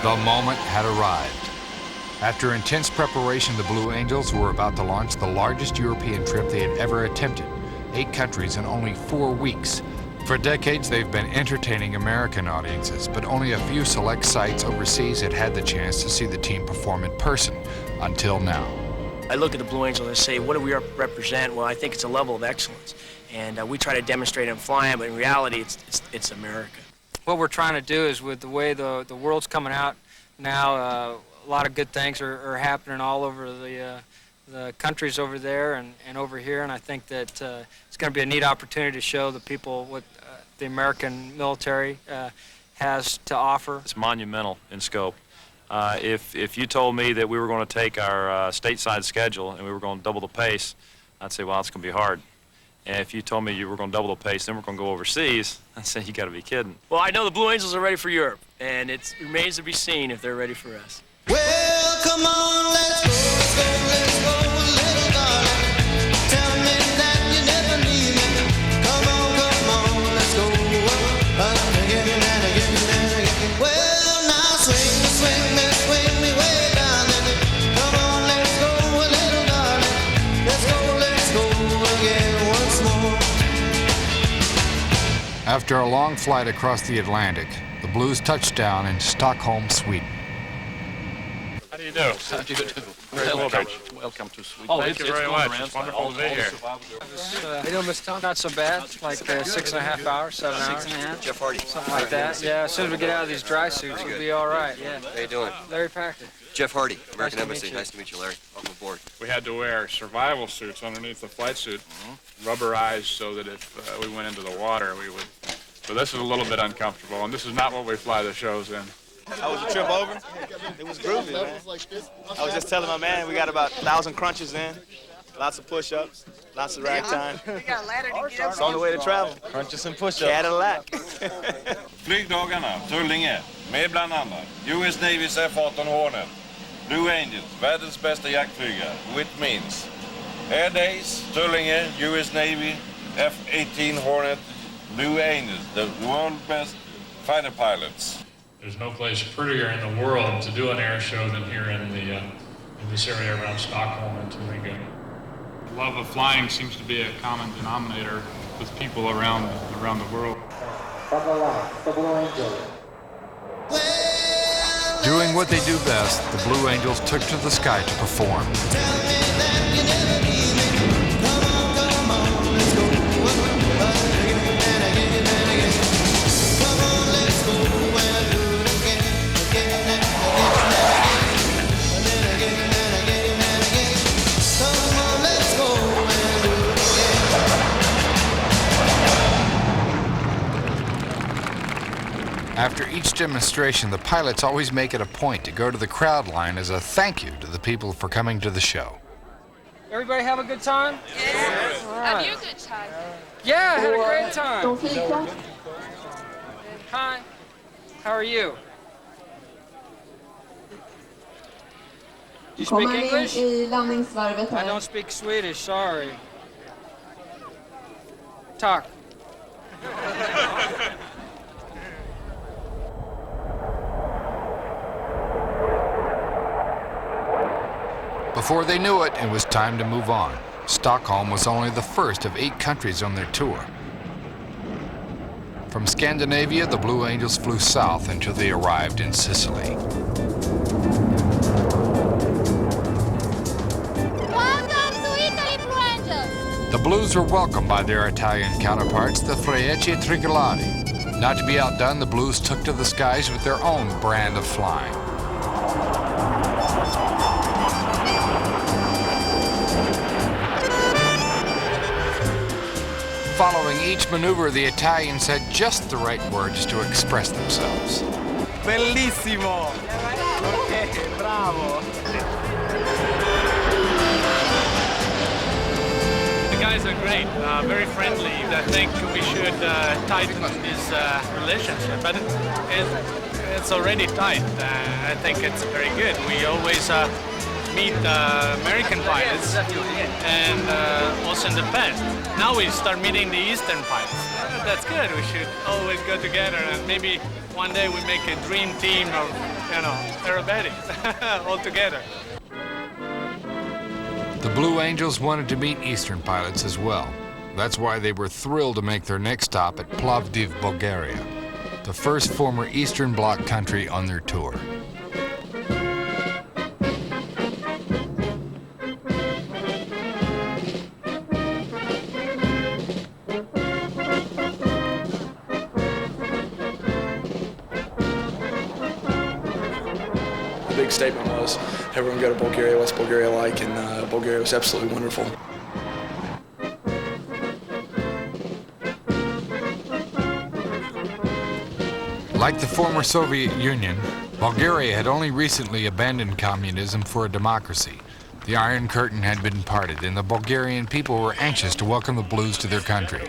The moment had arrived. After intense preparation, the Blue Angels were about to launch the largest European trip they had ever attempted. 8 countries in only 4 weeks. For decades, they've been entertaining American audiences, but only a few select sites overseas had had the chance to see the team perform in person, until now. I look at the Blue Angels and say, what do we represent? Well, I think it's a level of excellence. And we try to demonstrate it in flying, but in reality, it's America. What we're trying to do is, with the way the world's coming out now, a lot of good things are happening all over the countries over there and over here, and I think that it's going to be a neat opportunity to show the people what the American military has to offer. It's monumental in scope. If you told me that we were going to take our stateside schedule and we were going to double the pace, I'd say, well, it's going to be hard. And if you told me you were going to double the pace, then we're going to go overseas, I'd say, you got to be kidding. Well, I know the Blue Angels are ready for Europe, and it remains to be seen if they're ready for us. Well, come on, let's go, little darling. Tell me that you never leave me. Come on, let's go. Again and again. Well, now swing me way down there. Come on, let's go, little darling. Let's go again once more. After a long flight across the Atlantic, the Blues touched down in Stockholm, Sweden. How do you do? How do you do? Welcome to Sweden. Oh, thank you very much. It's wonderful to be here. Not so bad. It's like 6.5 hours, 7 hours. 6.5? Jeff Hardy. Something like that. Yeah, as soon as we get out of these dry suits, we'll be all right. Yeah. How you doing? Larry Packard. Jeff Hardy, American Nice to Embassy. meet you. Nice to meet you, Larry. Welcome aboard. We had to wear survival suits underneath the flight suit, rubberized so that if we went into the water, we would. So this is a little bit uncomfortable, and this is not what we fly the shows in. How was the trip over? It was groovy, man. I was just telling my man we got about 1,000 crunches in, lots of push-ups, lots of rack time. We got a ladder to get up. It's on the way to travel. Crunches and push-ups. Cadillac. Flygdagarna, Tullinge, med bland annat US Navys F-18 Hornet, Blue Angels, världens bästa jaktflygare, which means Air Days, Tullinge, US Navy, F-18 Hornet, Blue Angels, the world's best fighter pilots. There's no place prettier in the world to do an air show than here in this area around Stockholm and Tullinge. Love of flying seems to be a common denominator with people around the world. Doing what they do best, the Blue Angels took to the sky to perform. After each demonstration, the pilots always make it a point to go to the crowd line as a thank you to the people for coming to the show. Everybody have a good time? Yes. All right. Have you a good time? Yeah, I had a great time. Hi. How are you? Do you speak English? I don't speak Swedish, sorry. Talk. Before they knew it, it was time to move on. Stockholm was only the first of 8 countries on their tour. From Scandinavia, the Blue Angels flew south until they arrived in Sicily. Welcome to Italy, Blue Angels. The Blues were welcomed by their Italian counterparts, the Pt4. Not to be outdone, the Blues took to the skies with their own brand of flying. Following each maneuver, the Italians had just the right words to express themselves. Bellissimo! Okay, bravo! The guys are great, very friendly. I think we should tighten this relationship, but it's already tight. I think it's very good. We always meet American pilots and also in the past. Now we start meeting the Eastern pilots. That's good. We should always go together and maybe one day we make a dream team of aerobatics all together. The Blue Angels wanted to meet Eastern pilots as well. That's why they were thrilled to make their next stop at Plovdiv, Bulgaria, the first former Eastern Bloc country on their tour. The big statement was, everyone go to Bulgaria, what's Bulgaria like? And Bulgaria was absolutely wonderful. Like the former Soviet Union, Bulgaria had only recently abandoned communism for a democracy. The Iron Curtain had been parted, and the Bulgarian people were anxious to welcome the Blues to their country.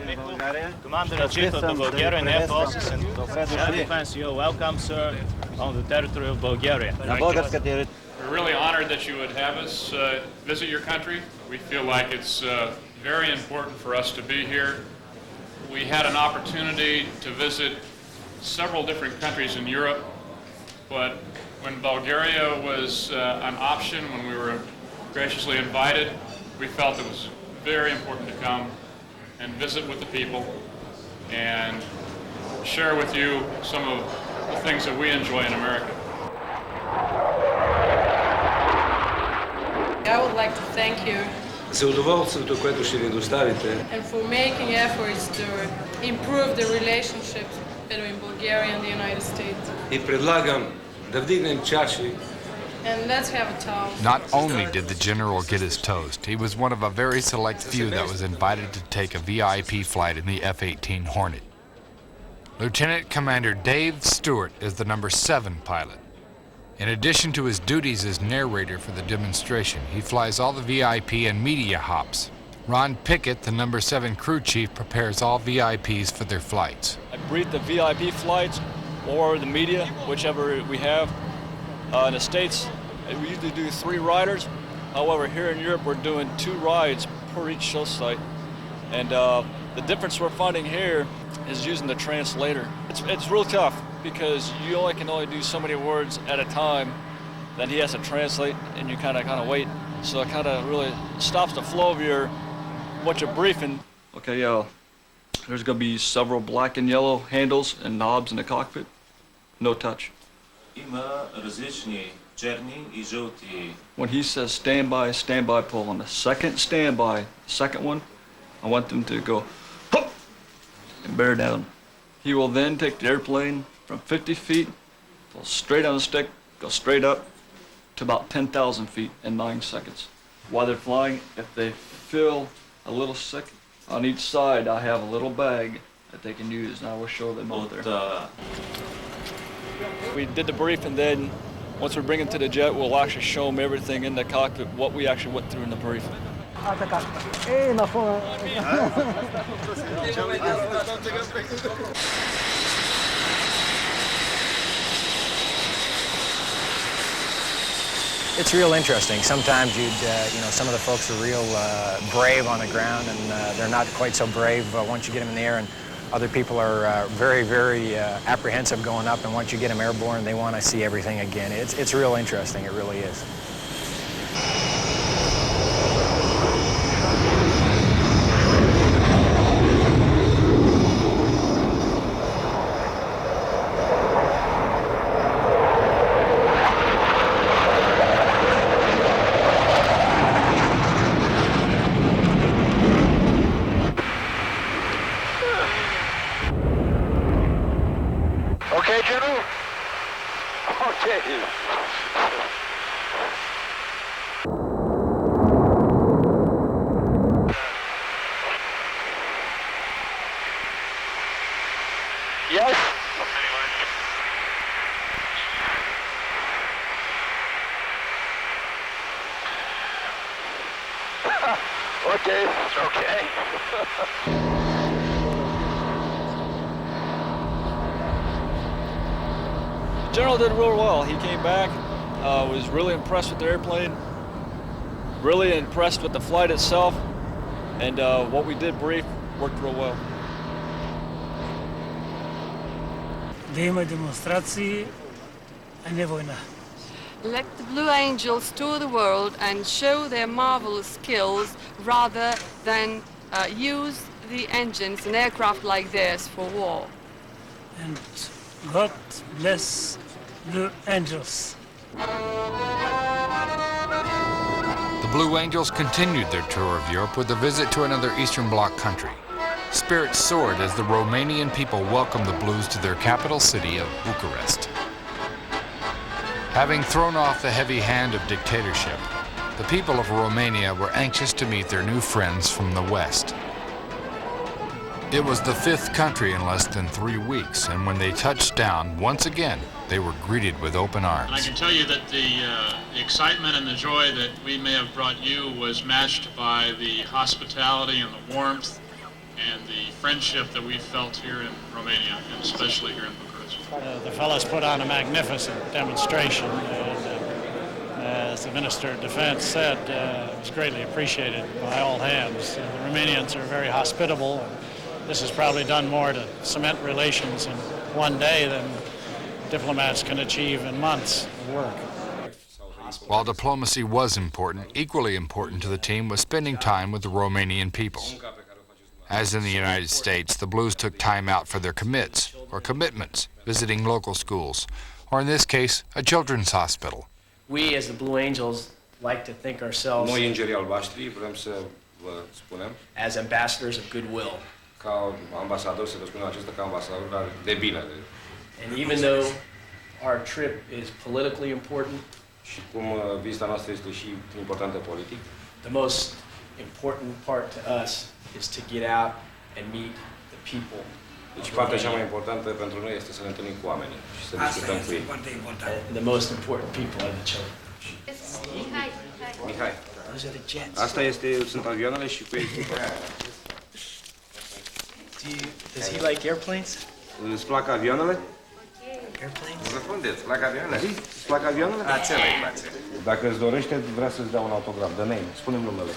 Commander-in-Chief of the Bulgarian Air Forces and Air Defense, you're welcome, sir, on the territory of Bulgaria. We're really honored that you would have us visit your country. We feel like it's very important for us to be here. We had an opportunity to visit several different countries in Europe, but when Bulgaria was an option, when we were graciously invited, we felt it was very important to come and visit with the people and share with you some of the things that we enjoy in America. I would like to thank you за удоволствието, което ще ни доставите. And for making efforts to improve the relationships between Bulgaria and the United States. И предлагам да вдигнем чаши. And let's have a toast. Not only did the general get his toast, he was one of a very select few that was invited to take a VIP flight in the F-18 Hornet. Lieutenant Commander Dave Stewart is the number 7 pilot. In addition to his duties as narrator for the demonstration, he flies all the VIP and media hops. Ron Pickett, the number 7 crew chief, prepares all VIPs for their flights. I brief the VIP flights or the media, whichever we have. In the States, we usually do 3 riders. However, here in Europe, we're doing 2 rides per each show site. And the difference we're finding here is using the translator. It's real tough because you can only do so many words at a time. Then he has to translate, and you kind of wait. So it kind of really stops the flow of what you're briefing. Okay, there's going to be several black and yellow handles and knobs in the cockpit. No touch. When he says standby pull. On the second standby, the second one, I want them to go hop and bear down. He will then take the airplane from 50 feet, pull straight on the stick, go straight up to about 10,000 feet in 9 seconds. While they're flying, if they feel a little sick, on each side I have a little bag that they can use, and I will show them over there. We did the brief, and then once we bring them to the jet, we'll actually show them everything in the cockpit, what we actually went through in the brief. It's real interesting. Sometimes some of the folks are real brave on the ground, and they're not quite so brave once you get them in the air. And other people are very, very apprehensive going up, and once you get them airborne, they want to see everything again. It's real interesting. It really is. Okay, General? Okay. Yes? Okay, okay. General did real well. He came back, was really impressed with the airplane, really impressed with the flight itself, and what we did brief worked real well. Да има демонстрации, Let the Blue Angels tour the world and show their marvelous skills rather than use the engines and aircraft like this for war. And God bless Blue Angels. The Blue Angels continued their tour of Europe with a visit to another Eastern Bloc country. Spirits soared as the Romanian people welcomed the Blues to their capital city of Bucharest. Having thrown off the heavy hand of dictatorship, the people of Romania were anxious to meet their new friends from the West. It was the 5th country in less than 3 weeks, and when they touched down, once again, they were greeted with open arms. I can tell you that the excitement and the joy that we may have brought you was matched by the hospitality and the warmth and the friendship that we felt here in Romania, and especially here in Bucharest. The fellows put on a magnificent demonstration, and as the Minister of Defense said, it was greatly appreciated by all hands. The Romanians are very hospitable. This has probably done more to cement relations in one day than diplomats can achieve in months of work. While diplomacy was important, equally important to the team was spending time with the Romanian people. As in the United States, the Blues took time out for their commits or commitments, visiting local schools, or in this case, a children's hospital. We, as the Blue Angels, like to think ourselves Noi, îngerii albaștri, vrem să vă spunem as ambassadors of goodwill. ca ambasador, să vă spunem acesta ca ambasador de bine. And even though our trip is politically important, Și cum vizita noastră este și importantă politic, the most important part to us is to get out and meet the people. deci partea cea mai importantă pentru noi este să ne întâlnim cu oamenii și să discutăm cu ei. And the most important people are the children. Mihai. Those are the jets. Asta sunt avioanele și cu ei. Does he like airplanes? Îți plac avioanele? Airplanes? Răspundeți, plac avioanele? Îți plac avioanele? Dacă îți dorește, vrea să-ți dea un autograf. Dă name, spune-mi numele.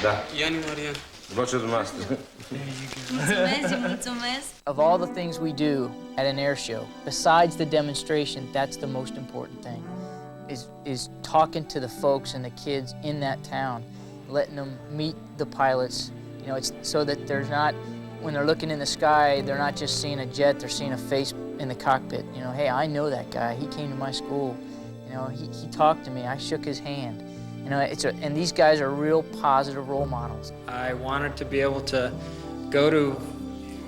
Da. Iani Marian. Vocea dumneavoastră. Of all the things we do at an air show, besides the demonstration, that's the most important thing, is talking to the folks and the kids in that town, letting them meet the pilots. You know, it's so that there's not, when they're looking in the sky, they're not just seeing a jet, they're seeing a face in the cockpit. You know, hey, I know that guy. He came to my school. You know, he talked to me. I shook his hand. You know, and these guys are real positive role models. I wanted to be able to go to,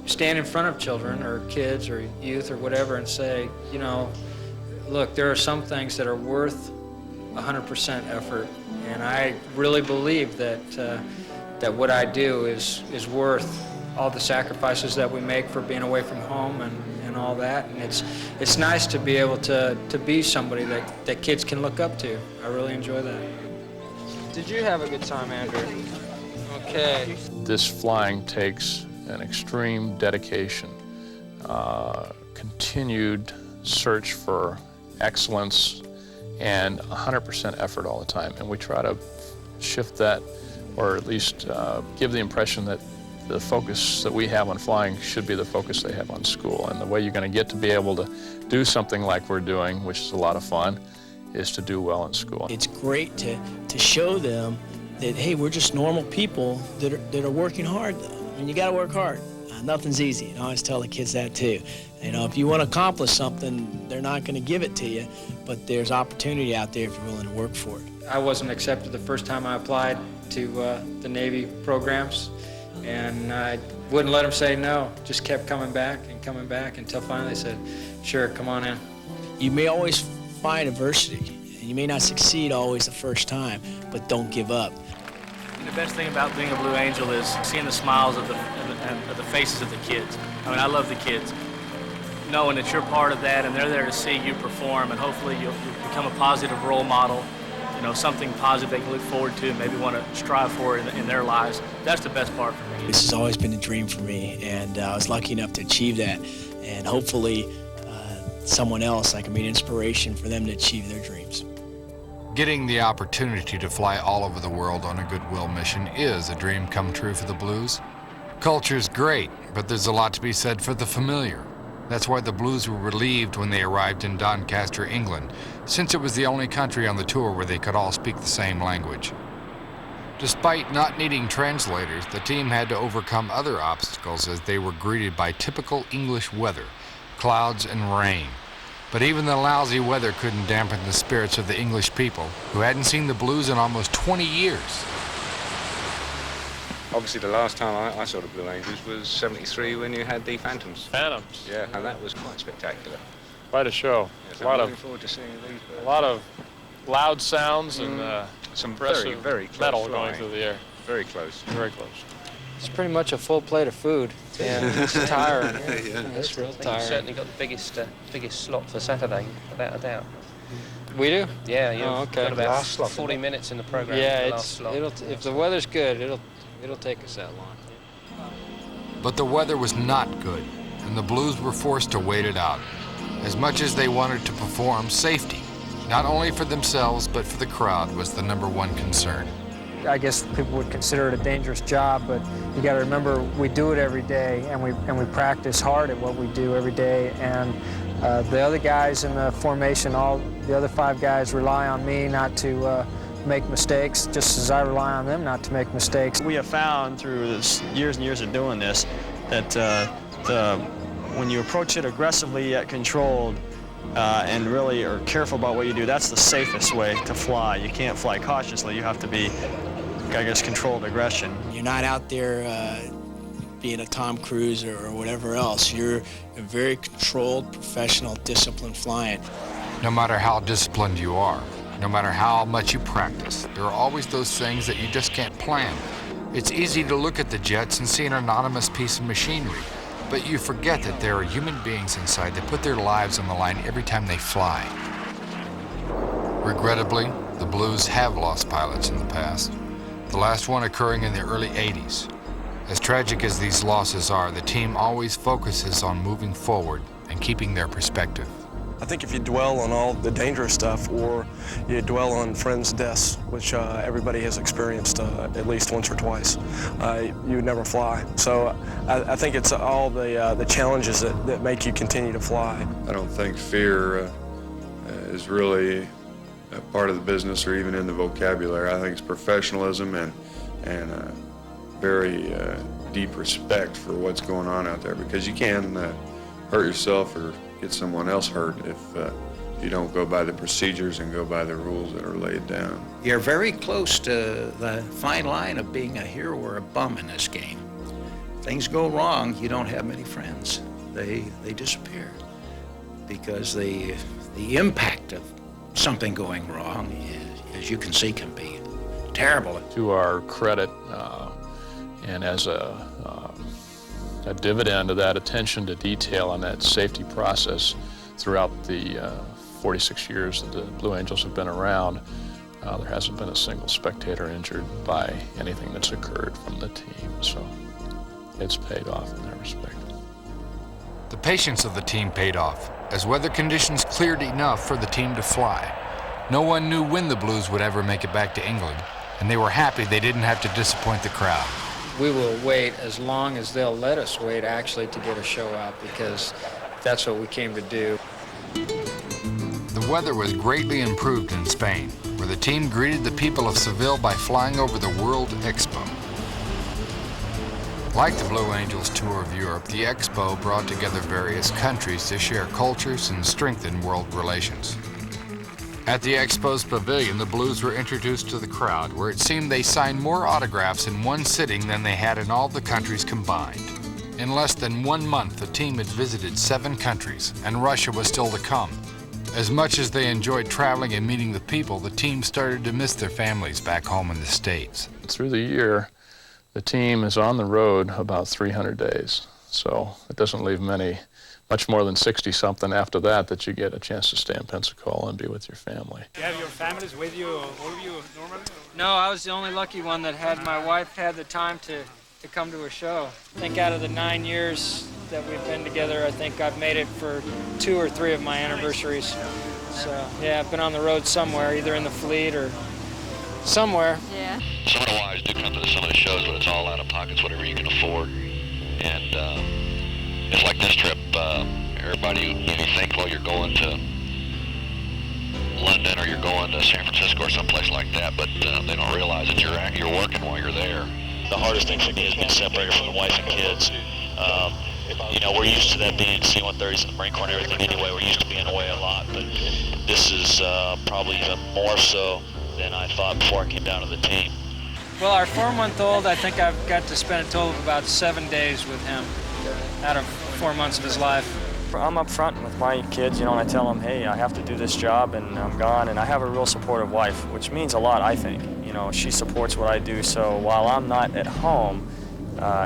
stand in front of children or kids or youth or whatever and say, you know, look, there are some things that are worth 100% effort, and I really believe that what I do is worth all the sacrifices that we make for being away from home and all that. And it's nice to be able to be somebody that kids can look up to. I really enjoy that. Did you have a good time, Andrew? Okay. This flying takes an extreme dedication, continued search for excellence, and 100% effort all the time. And we try to shift that, or at least give the impression that the focus that we have on flying should be the focus they have on school. And the way you're going to get to be able to do something like we're doing, which is a lot of fun, is to do well in school. It's great to show them that, hey, we're just normal people that are working hard, though. I mean, you got to work hard. Nothing's easy. And I always tell the kids that, too. You know, if you want to accomplish something, they're not going to give it to you, but there's opportunity out there if you're willing to work for it. I wasn't accepted the first time I applied to the Navy programs, and I wouldn't let them say no. Just kept coming back until finally they said, sure, come on in. You may always find adversity, and you may not succeed always the first time, but don't give up. The best thing about being a Blue Angel is seeing the smiles of the faces of the kids. I mean, I love the kids. Knowing that you're part of that and they're there to see you perform, and hopefully you'll become a positive role model, you know, something positive they can look forward to and maybe want to strive for in their lives. That's the best part for me. This has always been a dream for me, and I was lucky enough to achieve that, and hopefully someone else, I can be an inspiration for them to achieve their dreams. Getting the opportunity to fly all over the world on a goodwill mission is a dream come true for the Blues. Culture's great, but there's a lot to be said for the familiar. That's why the Blues were relieved when they arrived in Doncaster, England, since it was the only country on the tour where they could all speak the same language. Despite not needing translators, the team had to overcome other obstacles as they were greeted by typical English weather, clouds and rain. But even the lousy weather couldn't dampen the spirits of the English people, who hadn't seen the Blues in almost 20 years. Obviously, the last time I saw the Blue Angels was '73 when you had the Phantoms. Phantoms. Yeah, and that was quite spectacular. Quite a show. Yes, A lot I'm looking of forward to seeing these birds. a lot of loud sounds and some impressive very close metal flying. going through the air. Very close. Very close. It's pretty much a full plate of food. Yeah, it's tiring. It's real You've tiring. certainly got the biggest slot for Saturday, without a doubt. We do? Yeah, you've okay. got about 40 minutes in the program. Yeah, for the last slot. if the weather's good, it'll take us that long. But the weather was not good, and the Blues were forced to wait it out. As much as they wanted to perform, safety, not only for themselves but for the crowd, was the #1 concern. I guess people would consider it a dangerous job, but you got to remember we do it every day, and we practice hard at what we do every day. And the other guys in the formation, all the other 5 guys, rely on me not to make mistakes, just as I rely on them not to make mistakes. We have found through this years and years of doing this that when you approach it aggressively yet controlled, and really are careful about what you do, that's the safest way to fly. You can't fly cautiously. You have to be, I guess, controlled aggression. You're not out there being a Tom Cruise or whatever else. You're a very controlled, professional, disciplined flying. No matter how disciplined you are, no matter how much you practice, there are always those things that you just can't plan. It's easy to look at the jets and see an anonymous piece of machinery, but you forget that there are human beings inside that put their lives on the line every time they fly. Regrettably, the Blues have lost pilots in the past, the last one occurring in the early '80s. As tragic as these losses are, the team always focuses on moving forward and keeping their perspective. I think if you dwell on all the dangerous stuff, or you dwell on friends' deaths, which everybody has experienced at least once or twice, you would never fly. So I think it's all the challenges that make you continue to fly. I don't think fear is really a part of the business or even in the vocabulary. I think it's professionalism and very deep respect for what's going on out there, because you can hurt yourself or get someone else hurt if you don't go by the procedures and go by the rules that are laid down. You're very close to the fine line of being a hero or a bum in this game. Things go wrong, you don't have many friends. They disappear because the impact of something going wrong, as you can see, can be terrible. To our credit, and as a dividend of that attention to detail and that safety process throughout the 46 years that the Blue Angels have been around, there hasn't been a single spectator injured by anything that's occurred from the team. So it's paid off in that respect. The patience of the team paid off, as weather conditions cleared enough for the team to fly. No one knew when the Blues would ever make it back to England, and they were happy they didn't have to disappoint the crowd. We will wait as long as they'll let us wait, actually, to get a show out, because that's what we came to do. The weather was greatly improved in Spain, where the team greeted the people of Seville by flying over the World Expo. Like the Blue Angels tour of Europe, the Expo brought together various countries to share cultures and strengthen world relations. At the Expo's pavilion, the Blues were introduced to the crowd, where it seemed they signed more autographs in one sitting than they had in all the countries combined. In less than 1 month, the team had visited 7 countries, and Russia was still to come. As much as they enjoyed traveling and meeting the people, the team started to miss their families back home in the States. Through the year, the team is on the road about 300 days, so it doesn't leave much more than 60-something after that you get a chance to stay in Pensacola and be with your family. Do you have your families with you, all of you, normally? No, I was the only lucky one that had my wife had the time to come to a show. I think out of the 9 years that we've been together, I think I've made it for 2 or 3 of my anniversaries. So, yeah, I've been on the road somewhere, either in the fleet or somewhere. Yeah. Some of the wives do come to some of the shows, but it's all out of pockets, whatever you can afford. And it's like this trip, Everybody, you think, well, you're going to London or you're going to San Francisco or someplace like that, but they don't realize that you're working while you're there. The hardest thing for me is being separated from the wife and kids. You know, we're used to that being C-130s in the Marine Corps and everything anyway. We're used to being away a lot, but this is probably even more so than I thought before I came down to the team. Well, our 4-month-old, I think I've got to spend a total of about 7 days with him out of 4 months of his life. I'm up front with my kids, you know, and I tell them, hey, I have to do this job and I'm gone. And I have a real supportive wife, which means a lot, I think. You know, she supports what I do, so while I'm not at home,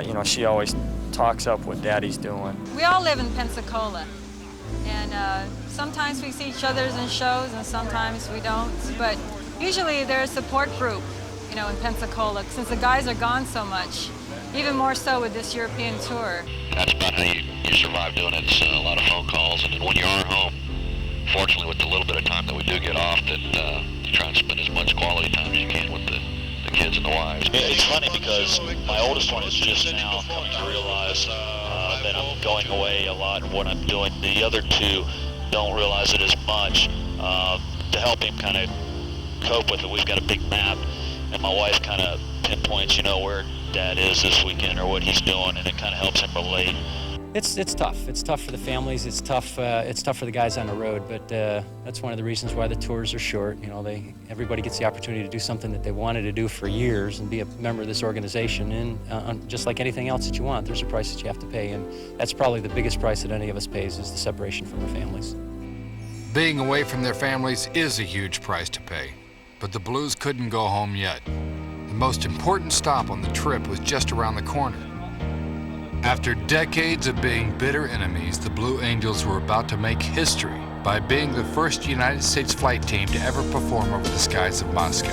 you know, she always talks up what Daddy's doing. We all live in Pensacola, and sometimes we see each other in shows and sometimes we don't, but usually there's a support group, you know, in Pensacola, since the guys are gone so much, even more so with this European tour. That's about how you survive doing it. It's a lot of phone calls, and then when you are home, fortunately with the little bit of time that we do get off, that you try and spend as much quality time as you can with the kids and the wives. It's funny because my oldest one is just now coming to realize that I'm going away a lot and what I'm doing. The other two don't realize it as much. To help him kind of cope with it, we've got a big map, and my wife kind of pinpoints, you know, where Dad is this weekend or what he's doing, and it kind of helps him relate. It's tough. It's tough for the families. It's tough for the guys on the road. But that's one of the reasons why the tours are short. You know, everybody gets the opportunity to do something that they wanted to do for years and be a member of this organization. And just like anything else that you want, there's a price that you have to pay, and that's probably the biggest price that any of us pays is the separation from our families. Being away from their families is a huge price to pay, but the Blues couldn't go home yet. The most important stop on the trip was just around the corner. After decades of being bitter enemies, the Blue Angels were about to make history by being the first United States flight team to ever perform over the skies of Moscow.